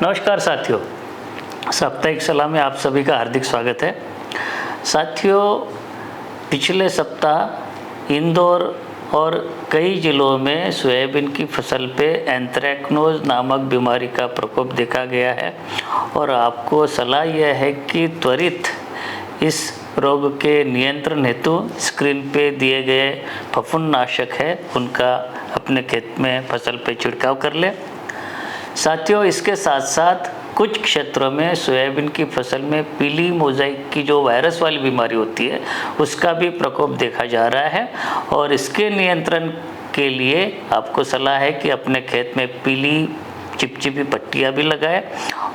नमस्कार साथियों, साप्ताहिक सलाह में आप सभी का हार्दिक स्वागत है। साथियों, पिछले सप्ताह इंदौर और कई जिलों में सोयाबीन की फसल पे एंथ्रेक्नोज नामक बीमारी का प्रकोप देखा गया है और आपको सलाह यह है कि त्वरित इस रोग के नियंत्रण हेतु स्क्रीन पे दिए गए फफूंदनाशक है उनका अपने खेत में फसल पे छिड़काव कर ले। साथियों, इसके साथ साथ कुछ क्षेत्रों में सोयाबीन की फसल में पीली मोज़ेक की जो वायरस वाली बीमारी होती है उसका भी प्रकोप देखा जा रहा है और इसके नियंत्रण के लिए आपको सलाह है कि अपने खेत में पीली चिपचिपी पट्टियाँ भी लगाएं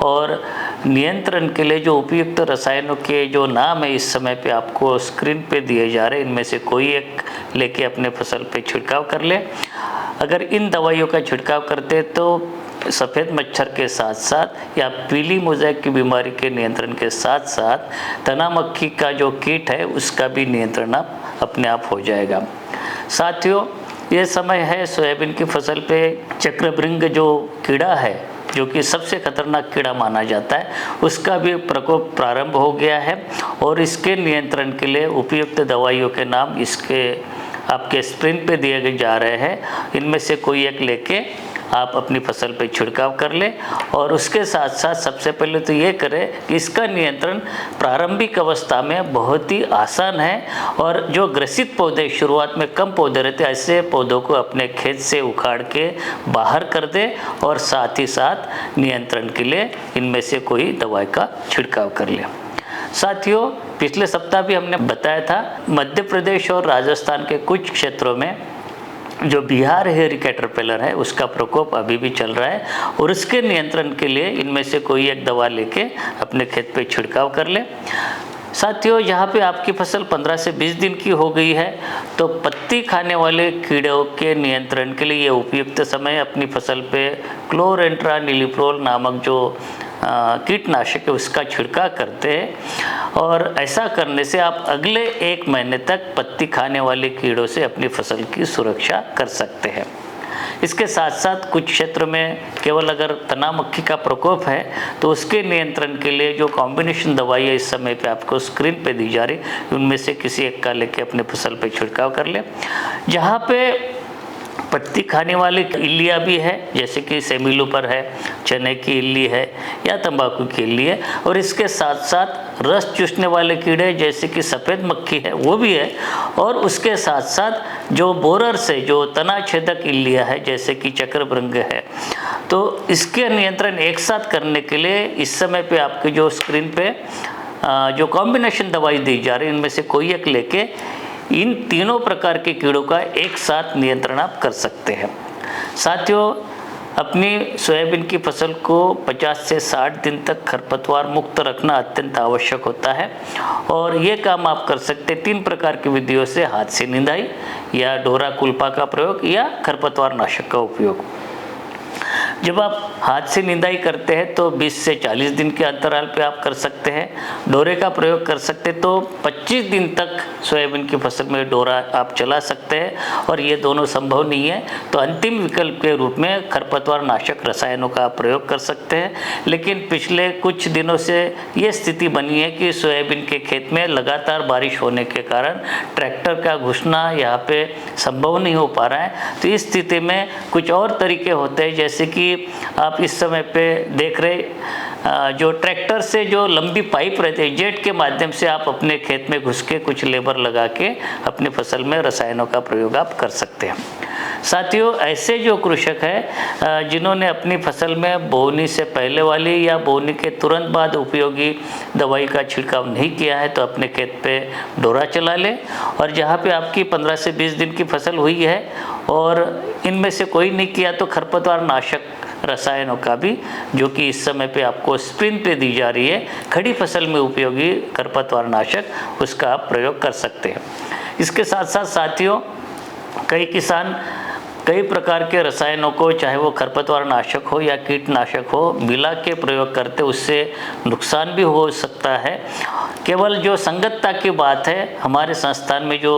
और नियंत्रण के लिए जो उपयुक्त रसायनों के जो नाम है इस समय पे आपको स्क्रीन पे दिए जा रहे हैं, इनमें से कोई एक लेके अपने फसल पे छिड़काव कर ले। अगर इन दवाइयों का छिड़काव करते तो सफ़ेद मच्छर के साथ साथ या पीली मोज़ेक की बीमारी के नियंत्रण के साथ साथ तना मक्खी का जो कीट है उसका भी नियंत्रण अपने आप हो जाएगा। साथियों, ये समय है सोयाबीन की फसल पे चक्रभृंग जो कीड़ा है, जो कि सबसे खतरनाक कीड़ा माना जाता है, उसका भी प्रकोप प्रारंभ हो गया है और इसके नियंत्रण के लिए उपयुक्त दवाइयों के नाम इसके आपके स्क्रीन पे दिए जा रहे हैं। इनमें से कोई एक लेके आप अपनी फसल पे छिड़काव कर लें और उसके साथ साथ सबसे पहले तो ये करें कि इसका नियंत्रण प्रारंभिक अवस्था में बहुत ही आसान है और जो ग्रसित पौधे शुरुआत में कम पौधे रहते हैं ऐसे पौधों को अपने खेत से उखाड़ के बाहर कर दें और साथ ही साथ नियंत्रण के लिए इनमें से कोई दवाई का छिड़काव कर लें। साथियों, पिछले सप्ताह भी हमने बताया था मध्य प्रदेश और राजस्थान के कुछ क्षेत्रों में जो बिहार हेयरी कैटरपिलर है उसका प्रकोप अभी भी चल रहा है और उसके नियंत्रण के लिए इनमें से कोई एक दवा लेके अपने खेत पे छिड़काव कर ले। साथियों, यहाँ पे आपकी फसल 15 से 20 दिन की हो गई है तो पत्ती खाने वाले कीड़ों के नियंत्रण के लिए ये उपयुक्त समय अपनी फसल पे क्लोरेंट्रानिलिप्रोल नामक जो कीटनाशक है उसका छिड़काव करते हैं और ऐसा करने से आप अगले 1 महीने तक पत्ती खाने वाले कीड़ों से अपनी फसल की सुरक्षा कर सकते हैं। इसके साथ साथ कुछ क्षेत्र में केवल अगर तना मक्खी का प्रकोप है तो उसके नियंत्रण के लिए जो कॉम्बिनेशन दवाई है इस समय पे आपको स्क्रीन पे दी जा रही, उनमें से किसी एक का लेके अपने फसल पे छिड़काव कर ले। जहाँ पे पत्ती खाने वाली इल्लियाँ भी है, जैसे कि सेमिलूपर है, चने की इल्ली है या तंबाकू की इल्ली है, और इसके साथ साथ रस चूसने वाले कीड़े जैसे कि सफ़ेद मक्खी है वो भी है, और उसके साथ साथ जो बोरर से जो तना छेदक इल्लियाँ है जैसे कि चक्रभृंग है, तो इसके नियंत्रण एक साथ करने के लिए इस समय पे आपके जो स्क्रीन पे जो कॉम्बिनेशन दवाई दी जा रही है इनमें से कोई एक लेके इन तीनों प्रकार के कीड़ों का एक साथ नियंत्रण आप कर सकते हैं। साथियों, अपनी सोयाबीन की फसल को 50 से 60 दिन तक खरपतवार मुक्त रखना अत्यंत आवश्यक होता है और ये काम आप कर सकते हैं 3 प्रकार की विधियों से, हाथ से निंदाई या डोरा कुल्पा का प्रयोग या खरपतवार नाशक का उपयोग। जब आप हाथ से निंदाई करते हैं तो 20 से 40 दिन के अंतराल पे आप कर सकते हैं। डोरे का प्रयोग कर सकते तो 25 दिन तक सोयाबीन की फसल में डोरा आप चला सकते हैं और ये दोनों संभव नहीं है तो अंतिम विकल्प के रूप में खरपतवार नाशक रसायनों का आप प्रयोग कर सकते हैं। लेकिन पिछले कुछ दिनों से ये स्थिति बनी है कि सोयाबीन के खेत में लगातार बारिश होने के कारण ट्रैक्टर का घुसना यहाँ पे संभव नहीं हो पा रहा है। तो इस स्थिति में कुछ और तरीके होते हैं, जैसे कि आप इस समय पे देख रहे जो ट्रैक्टर से जो लंबी पाइप रहती है जेट के माध्यम से आप अपने खेत में घुस के कुछ लेबर लगा के अपनी फसल में रसायनों का प्रयोग आप कर सकते हैं। साथियों, ऐसे जो कृषक है जिन्होंने अपनी फसल में बोवनी से पहले वाली या बोवनी के तुरंत बाद उपयोगी दवाई का छिड़काव नहीं किया है तो अपने खेत पे डोरा चला लें, और जहाँ पे आपकी 15 से 20 दिन की फसल हुई है और इनमें से कोई नहीं किया तो खरपतवार नाशक रसायनों का भी, जो कि इस समय पे आपको स्क्रीन पे दी जा रही है, खड़ी फसल में उपयोगी खरपतवार नाशक, उसका आप प्रयोग कर सकते हैं। इसके साथ साथ साथियों, कई किसान कई प्रकार के रसायनों को, चाहे वो खरपतवार नाशक हो या कीटनाशक हो, मिला के प्रयोग करते, उससे नुकसान भी हो सकता है। केवल जो संगतता की बात है, हमारे संस्थान में जो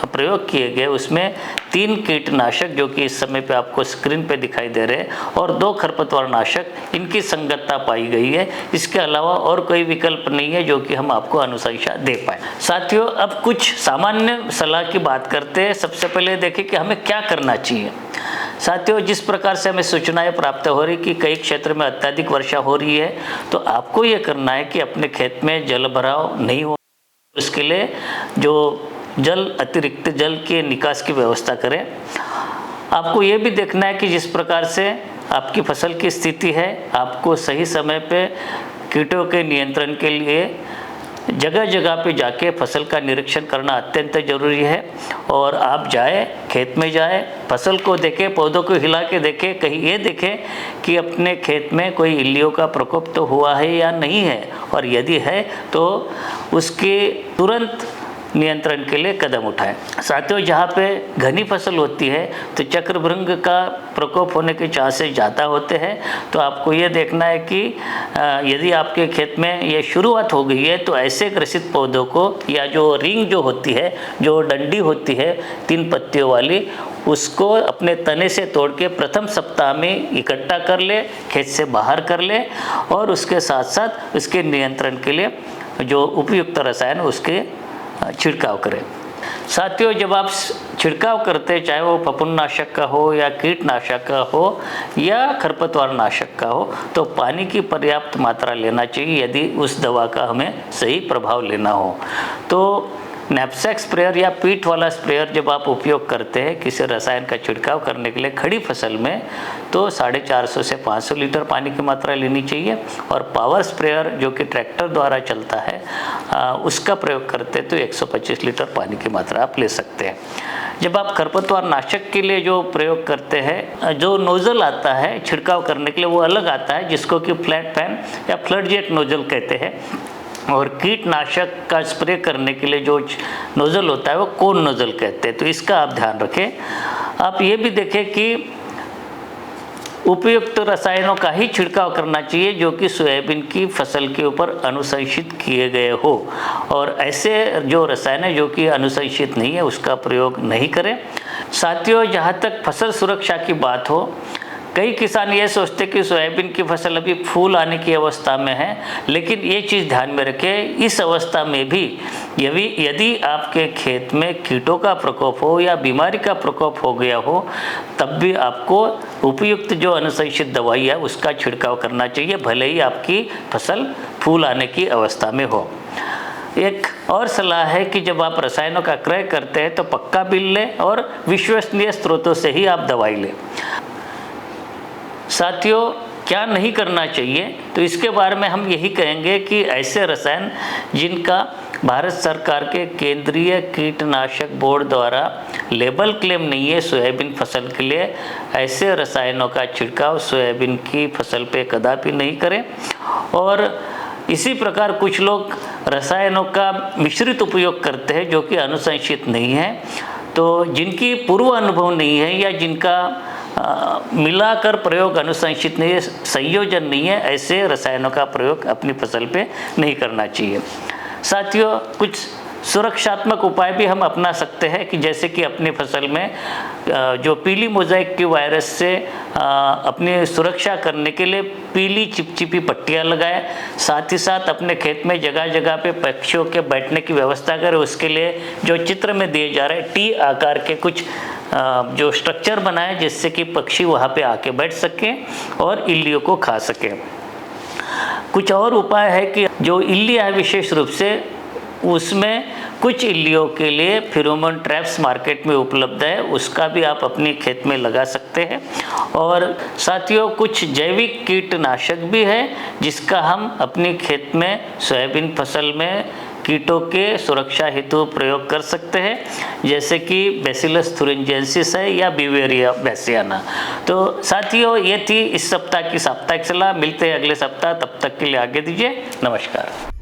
प्रयोग किए गए उसमें 3 कीटनाशक जो कि इस समय पे आपको स्क्रीन पे दिखाई दे रहे हैं और 2 खरपतवार नाशक, इनकी संगतता पाई गई है। इसके अलावा और कोई विकल्प नहीं है जो कि हम आपको अनुशंसा दे पाए। साथियों, अब कुछ सामान्य सलाह की बात करते हैं। सबसे पहले देखें कि हमें क्या करना चाहिए। साथियों, जिस प्रकार से हमें सूचनाएं प्राप्त हो रही कि कई क्षेत्र में अत्यधिक वर्षा हो रही है, तो आपको ये करना है कि अपने खेत में जल भराव नहीं हो, उसके लिए जो अतिरिक्त जल के निकास की व्यवस्था करें। आपको ये भी देखना है कि जिस प्रकार से आपकी फसल की स्थिति है, आपको सही समय पे कीटों के नियंत्रण के लिए जगह जगह पे जाके फसल का निरीक्षण करना अत्यंत जरूरी है। और आप जाए, खेत में जाए, फसल को देखें, पौधों को हिला के देखें, कहीं ये देखें कि अपने खेत में कोई इल्लियों का प्रकोप तो हुआ है या नहीं है, और यदि है तो उसके तुरंत नियंत्रण के लिए कदम उठाएं। साथियों, जहाँ पे घनी फसल होती है तो चक्रभृंग का प्रकोप होने के चांसेस ज़्यादा होते हैं। तो आपको ये देखना है कि यदि आपके खेत में ये शुरुआत हो गई है तो ऐसे ग्रसित पौधों को, या जो रिंग जो होती है, जो डंडी होती है 3 पत्तियों वाली, उसको अपने तने से तोड़ के प्रथम सप्ताह में इकट्ठा कर ले, खेत से बाहर कर ले, और उसके साथ साथ उसके नियंत्रण के लिए जो उपयुक्त रसायन उसके छिड़काव करें। साथियों, जब आप छिड़काव करते, चाहे वो फफूंदनाशक का हो या कीटनाशक का हो या खरपतवार नाशक का हो, तो पानी की पर्याप्त मात्रा लेना चाहिए यदि उस दवा का हमें सही प्रभाव लेना हो। तो नैपसैक स्प्रेयर या पीठ वाला स्प्रेयर जब आप उपयोग करते हैं किसी रसायन का छिड़काव करने के लिए खड़ी फसल में, तो 450 से 500 लीटर पानी की मात्रा लेनी चाहिए। और पावर स्प्रेयर जो कि ट्रैक्टर द्वारा चलता है, उसका प्रयोग करते हैं तो 125 लीटर पानी की मात्रा आप ले सकते हैं। जब आप खरपतवार नाशक के लिए जो प्रयोग करते हैं, जो नोज़ल आता है छिड़काव करने के लिए वो अलग आता है, जिसको कि फ्लैट फैन या फ्लड जेट नोज़ल कहते हैं। और कीटनाशक का स्प्रे करने के लिए जो नोज़ल होता है वो कोन नोज़ल कहते हैं। तो इसका आप ध्यान रखें। आप ये भी देखें कि उपयुक्त रसायनों का ही छिड़काव करना चाहिए जो कि सोयाबीन की फसल के ऊपर अनुशंसित किए गए हो, और ऐसे जो रसायन है जो कि अनुशंसित नहीं है उसका प्रयोग नहीं करें। साथियों, जहाँ तक फसल सुरक्षा की बात हो, कई किसान ये सोचते कि सोयाबीन की फसल अभी फूल आने की अवस्था में है, लेकिन ये चीज़ ध्यान में रखें, इस अवस्था में भी यदि आपके खेत में कीटों का प्रकोप हो या बीमारी का प्रकोप हो गया हो, तब भी आपको उपयुक्त जो अनुशंसित दवाई है उसका छिड़काव करना चाहिए, भले ही आपकी फसल फूल आने की अवस्था में हो। एक और सलाह है कि जब आप रसायनों का क्रय करते हैं तो पक्का बिल लें और विश्वसनीय स्रोतों से ही आप दवाई लें। साथियों, क्या नहीं करना चाहिए, तो इसके बारे में हम यही कहेंगे कि ऐसे रसायन जिनका भारत सरकार के केंद्रीय कीटनाशक बोर्ड द्वारा लेबल क्लेम नहीं है सोयाबीन फसल के लिए, ऐसे रसायनों का छिड़काव सोयाबीन की फसल पे कदापि नहीं करें। और इसी प्रकार कुछ लोग रसायनों का मिश्रित उपयोग करते हैं जो कि अनुशंसित नहीं है। तो जिनकी पूर्व अनुभव नहीं है या जिनका मिलाकर प्रयोग अनुशंसित नहीं है, संयोजन नहीं है, ऐसे रसायनों का प्रयोग अपनी फसल पे नहीं करना चाहिए। साथियों, कुछ सुरक्षात्मक उपाय भी हम अपना सकते हैं कि जैसे कि अपनी फसल में जो पीली मोज़ेक की वायरस से अपनी सुरक्षा करने के लिए पीली चिपचिपी पट्टियाँ लगाएं। साथ ही साथ अपने खेत में जगह जगह पे पक्षियों के बैठने की व्यवस्था करें। उसके लिए जो चित्र में दिए जा रहे टी आकार के कुछ जो स्ट्रक्चर बनाए जिससे कि पक्षी वहाँ पे आके बैठ सकें और इल्लियों को खा सकें। कुछ और उपाय है कि जो इल्ली है विशेष रूप से, उसमें कुछ इल्लियों के लिए फेरोमोन ट्रैप्स मार्केट में उपलब्ध है, उसका भी आप अपने खेत में लगा सकते हैं। और साथियों, कुछ जैविक कीटनाशक भी है जिसका हम अपने खेत में सोयाबीन फसल में कीटों के सुरक्षा हेतु प्रयोग कर सकते हैं, जैसे कि बैसिलस थुरिंजेंसिस है या बिवेरिया बैसियाना। तो साथियों, ये थी इस सप्ताह की साप्ताहिक सलाह। मिलते हैं अगले सप्ताह, तब तक के लिए आगे दीजिए। नमस्कार।